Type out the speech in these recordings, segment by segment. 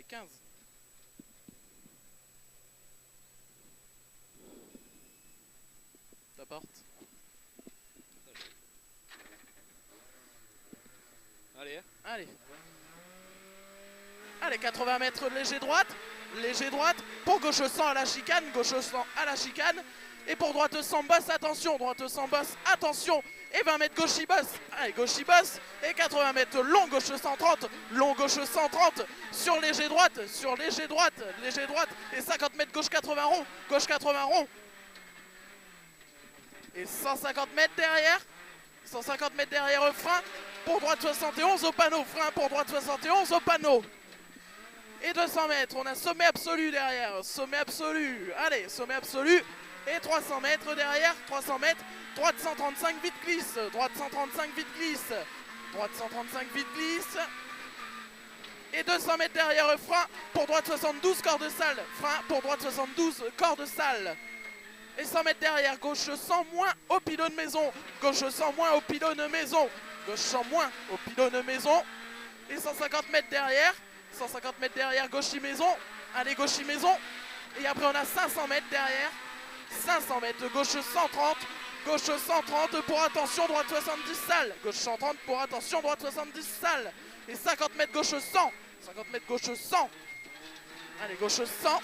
Allez, 15. Ta porte. Allez. Allez. Allez, 80 mètres léger droite. Léger droite. Pour gauche 100 à la chicane. Gauche 100 à la chicane. Et pour droite 100 bosse, attention. Droite 100 bosse, attention. Et 20 mètres gauche bosse. Allez, gauche bosse. Et 80 mètres long gauche 130. Long gauche 130. Sur léger droite. Sur léger droite. Léger droite. Et 50 mètres gauche 80 rond. Gauche 80 rond. Et 150 mètres derrière. 150 mètres derrière, frein. Pour droite 71 au panneau. Frein pour droite 71 au panneau. Et 200 mètres, on a sommet absolu derrière, sommet absolu, allez, sommet absolu, et 300 mètres derrière, 300 mètres, droite 135, vite glisse, droite 135, vite glisse, droite 135, vite glisse, et 200 mètres derrière, frein, pour droite 72, corde salle, frein, pour droite 72, corde salle, et 100 mètres derrière, gauche 100 moins au pylône maison, gauche 100 moins au pylône maison, gauche 100 moins au pylône maison, et 150 mètres derrière, 150 mètres derrière, gauche maison. Allez, gauche maison. Et après, on a 500 mètres derrière. 500 mètres, gauche 130. Gauche 130 pour attention, droite 70 salles. Gauche 130 pour attention, droite 70 salles. Et 50 mètres, gauche 100. 50 mètres, gauche 100. Allez, gauche 100.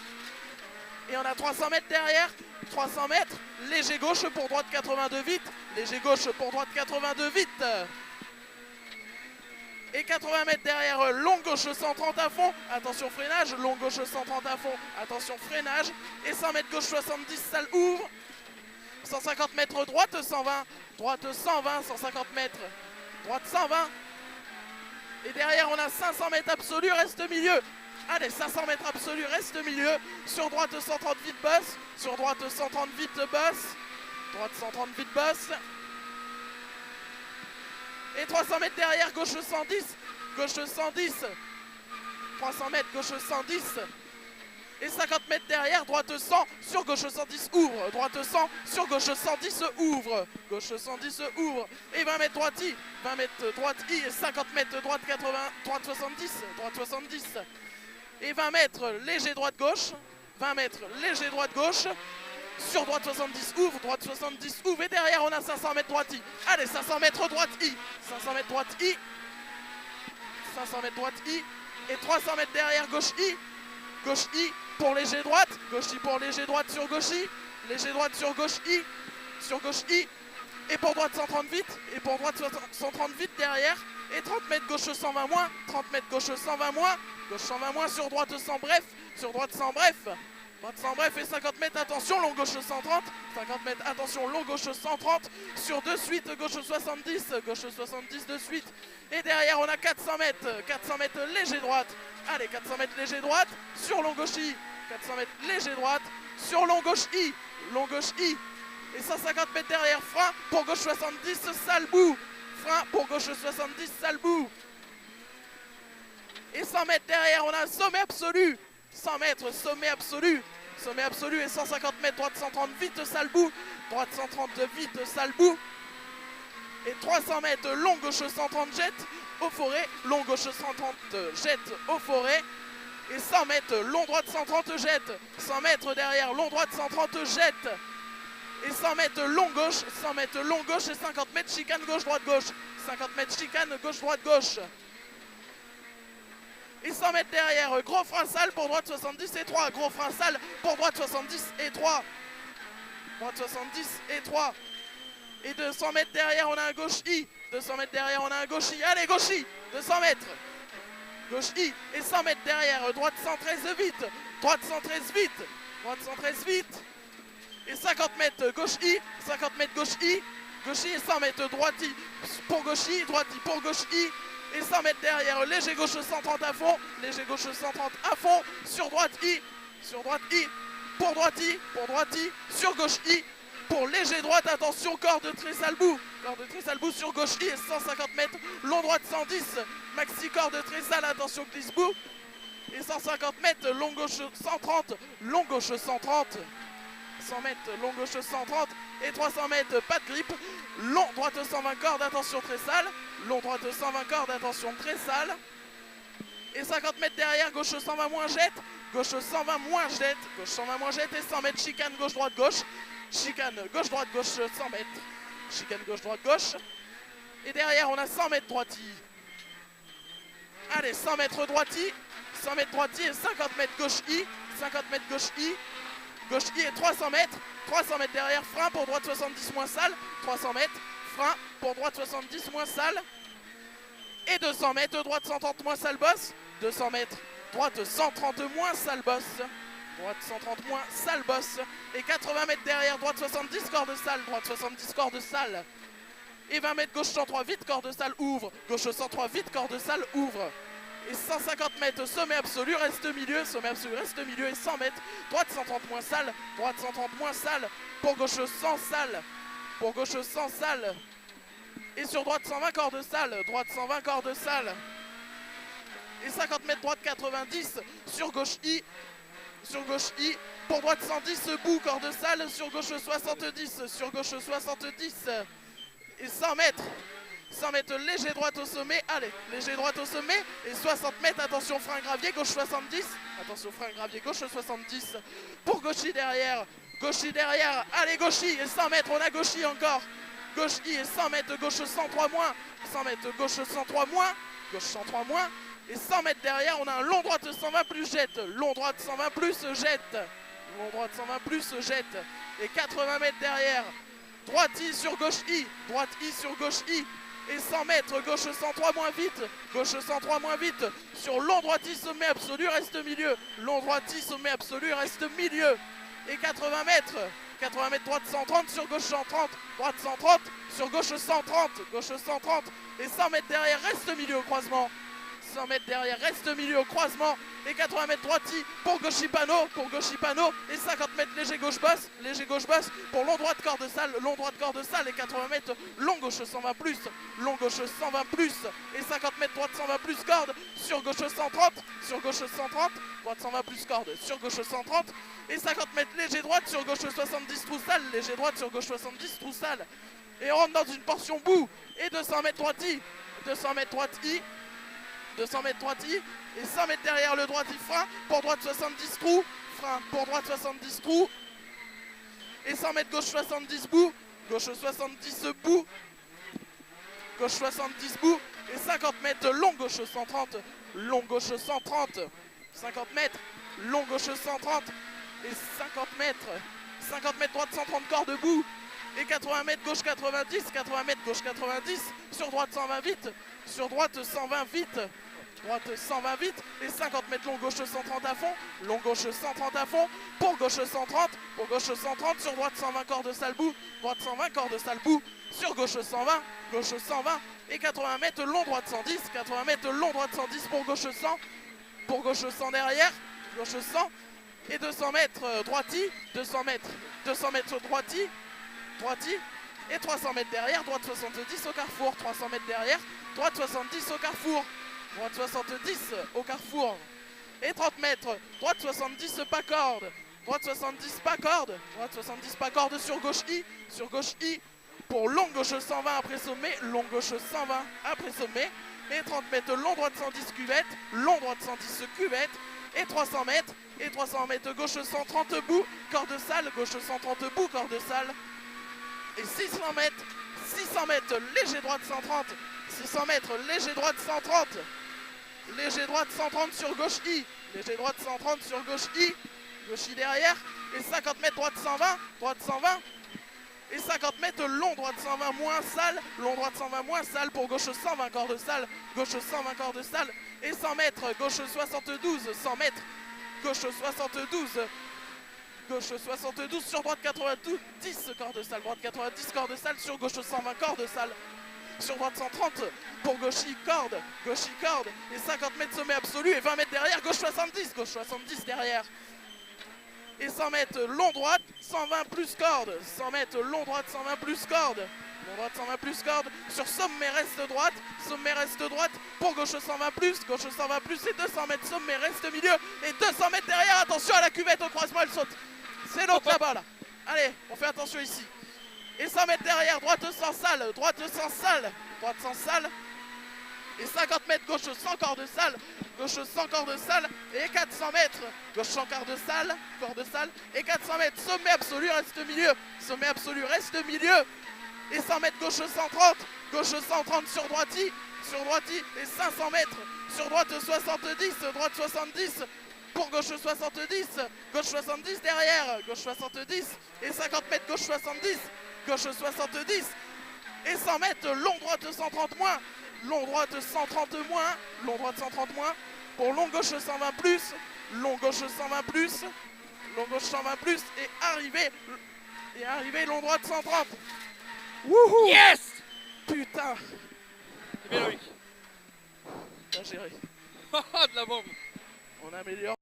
Et on a 300 mètres derrière. 300 mètres, léger gauche pour droite 82 vite. Léger gauche pour droite 82 vite. Et 80 mètres derrière, long gauche 130 à fond, attention freinage, long gauche 130 à fond, attention freinage, et 100 mètres gauche 70, salle ouvre, 150 mètres droite 120, droite 120, 150 mètres, droite 120, et derrière on a 500 mètres absolu, reste milieu, allez 500 mètres absolu, reste milieu, sur droite 130 vite bosse, sur droite 130 vite bosse, droite 130 vite bosse, et 300 mètres derrière, gauche 110, gauche 110, 300 mètres, gauche 110, et 50 mètres derrière, droite 100, sur gauche 110, ouvre, droite 100, sur gauche 110, ouvre, gauche 110, ouvre, et 20 mètres droite I, 20 mètres droite I, et 50 mètres droite 80, droite 70, droite 70, et 20 mètres léger droite gauche, 20 mètres léger droite gauche, sur droite 70 ouvre, droite 70 ouvre, et derrière on a 500 mètres droite I. Allez, 500 mètres droite I, 500 mètres droite I, 500 mètres droite I, et 300 mètres derrière gauche I, gauche I pour léger droite, gauche I pour léger droite sur gauche I, léger droite sur gauche I, et pour droite 130 vite, et pour droite 130 vite derrière, et 30 mètres gauche 120 moins, 30 mètres gauche 120 moins, gauche 120 moins sur droite 100 bref, sur droite 100 bref, droite 100 bref, et 50 mètres attention, long gauche 130, 50 mètres attention, long gauche 130, sur de suite, gauche 70 de suite, et derrière on a 400 mètres léger droite, allez 400 mètres léger droite, sur long gauche I, 400 mètres léger droite, sur long gauche I, et 150 mètres derrière, frein pour gauche 70, sale bout, frein pour gauche 70, sale bout, et 100 mètres derrière on a un sommet absolu, 100 mètres, sommet absolu, et 150 mètres, droite 130 vite, sale bout, droite 130 vite, sale bout, et 300 mètres, long gauche 130 jette au forêt, long gauche 130 jette au forêt, et 100 mètres, long droite 130 jette, 100 mètres derrière, long droite 130 jette, et 100 mètres, long gauche, et 50 mètres, chicane gauche, droite gauche, 50 mètres, chicane gauche, droite gauche. Et 100 mètres derrière, gros frein sale pour droite 70 et 3. Gros frein sale pour droite 70 et 3. Droite 70 et 3. Et 200 mètres derrière, on a un gauche I. 200 mètres derrière, on a un gauche I. Allez, gauche I. 200 mètres. Gauche I. Et 100 mètres derrière, droite 113 vite. Droite 113 vite. Droite 113 vite. Et 50 mètres gauche I. 50 mètres gauche I. Gauche I et 100 mètres droite I pour gauche I. Droite I pour gauche I. Et 100 mètres derrière, léger gauche 130 à fond, léger gauche 130 à fond, sur droite I, pour droite I, sur gauche I, pour léger droite, attention, corde très sale bout sur gauche I, et 150 mètres, long droite 110, maxi corde très sale, attention, glisse bout, et 150 mètres, long gauche 130, 100 mètres, long gauche 130, et 300 mètres, pas de grippe, long droite 120 cordes, attention très sale, long droite 120 cordes, attention très sale, Et 50 mètres derrière, gauche 120 moins jette. Gauche 120 moins jette. Gauche 120 moins jette et 100 mètres chicane gauche droite gauche. Chicane gauche droite gauche 100 mètres. Chicane gauche droite gauche. Et derrière on a 100 mètres droiti. Allez, 100 mètres droiti. 100 mètres droiti et 50 mètres gauche I. 50 mètres gauche I. Gauche I et 300 mètres. 300 mètres derrière, frein pour droite 70 moins salle. 300 mètres, frein pour droite 70 moins salle. Et 200 mètres, droite 130 moins salle bosse. 200 mètres, droite 130 moins salle bosse. Droite 130 moins salle bosse. Et 80 mètres derrière, droite 70 corps de salle. Droite 70 corps de salle. Et 20 mètres gauche 103 vite, corps de salle ouvre. Gauche 103 vite, corps de salle ouvre. Et 150 mètres, sommet absolu, reste milieu. Sommet absolu, reste milieu. Et 100 mètres, droite 130 moins salle. Droite 130 moins salle. Pour gauche 100 salle. Pour gauche 100 salle. Et sur droite 120 corps de salle. Droite 120 corps de salle. Et 50 mètres droite 90. Sur gauche I. Sur gauche I. Pour droite 110 bout corps de salle. Sur gauche 70. Sur gauche 70. Et 100 mètres. 100 mètres léger droite au sommet. Allez, léger droite au sommet. Et 60 mètres. Attention frein gravier. Gauche 70. Attention frein gravier. Gauche 70. Pour gauchy derrière. Gauchy derrière. Allez gauchy. Et 100 mètres. On a gauchy encore. Gauche I et 100 mètres, gauche 103 moins. 100 mètres, gauche 103 moins. Gauche 103 moins. Et 100 mètres derrière, on a un long droite 120 plus jette. Long droite 120 plus jette. Long droite 120 plus jette. Et 80 mètres derrière. Droite I sur gauche I. Droite I sur gauche I. Et 100 mètres, gauche 103 moins vite. Gauche 103 moins vite. Sur long droite I, sommet absolu, reste milieu. Long droite I, sommet absolu, reste milieu. Et 80 mètres. 80 mètres droite 130 sur gauche 130, droite 130 sur gauche 130, gauche 130 et 100 mètres derrière reste milieu au croisement. 100 mètres derrière reste milieu au croisement et 80 mètres droite pour gauche panneau et 50 mètres léger gauche bosse pour long droite corps de salle et 80 mètres long gauche 120 plus, long gauche 120 plus et 50 mètres droite 120 plus corde sur gauche 130, droite 120 plus corde sur gauche 130 et 50 mètres léger droite sur gauche 70 trou salle, léger droite sur gauche 70 trou salle et on rentre dans une portion bout et 200 mètres droite I, 200 mètres droite I, 200 mètres droite I et 100 mètres derrière le droite I frein pour droite 70 trous, frein pour droite 70 trous et 100 mètres gauche 70 bout, gauche 70 bout, gauche 70 bout et 50 mètres long gauche 130, long gauche 130, 50 mètres, long gauche 130 et 50 mètres droite 130 corps debout et 80 mètres gauche 90, 80 mètres gauche 90, sur droite 120 vite, sur droite 120 vite, droite 120 vite et 50 mètres long gauche 130 à fond, long gauche 130 à fond, pour gauche 130, sur droite 120 corps de salle bout, droite 120 corps de salle bout, sur gauche 120 et 80 mètres long droite 110, 80 mètres long droite 110 pour gauche 100 derrière, gauche 100 et 200 mètres droiti, 200 mètres droiti et 300 mètres derrière, droite 70 au carrefour, 300 mètres derrière, droite 70 au carrefour, droite 70 au carrefour et 30 mètres, droite 70 pas corde, droite 70 pas corde, droite 70 pas corde sur gauche I pour long gauche 120 après sommet, long gauche 120 après sommet et 30 mètres long droite 110 cuvette, long droite 110 cuvette et 300 mètres gauche 130 bout, corps de salle, gauche 130 bout, corps de salle et 600 mètres léger droite 130, 600 mètres léger droite 130, léger droite 130 sur gauche I, léger droite 130 sur gauche I derrière et 50 mètres droite 120 et 50 mètres long droite 120 moins salle, long droite 120 moins salle pour gauche 120 corps de salle, gauche 120 corps de salle et 100 mètres gauche 72, 100 mètres gauche 72 sur droite 90 corps de salle, droite 90 corps de salle sur gauche 120 corps de salle, sur droite 130 pour gauchy corde et 50 mètres sommet absolu et 20 mètres derrière, gauche 70 derrière et 100 mètres long droite 120 plus corde, 100 mètres long droite 120 plus corde, long droite 120 plus corde sur sommet reste droite pour gauche 120 plus et 200 mètres sommet reste milieu et 200 mètres derrière, attention à la cuvette au croisement, elle saute, c'est l'autre là-bas là, allez on fait attention ici et 100 mètres derrière, droite sans salle et 50 mètres gauche sans corps de salle, gauche sans corps de salle et 400 mètres, gauche sans corps de salle et 400 mètres, sommet absolu reste milieu, sommet absolu reste milieu et 100 mètres gauche 130 sur droiti et 500 mètres sur droite 70, droite 70 pour gauche 70 derrière, gauche 70 et 50 mètres gauche 70 et 100 mètres long droite 130 moins, long droite 130 moins, pour long gauche 120 plus, long gauche 120 plus, long gauche 120 plus et arrivé long droite 130. Wouhou! Yes! Putain! C'est bien Loïc. Bien géré. De la bombe. On améliore.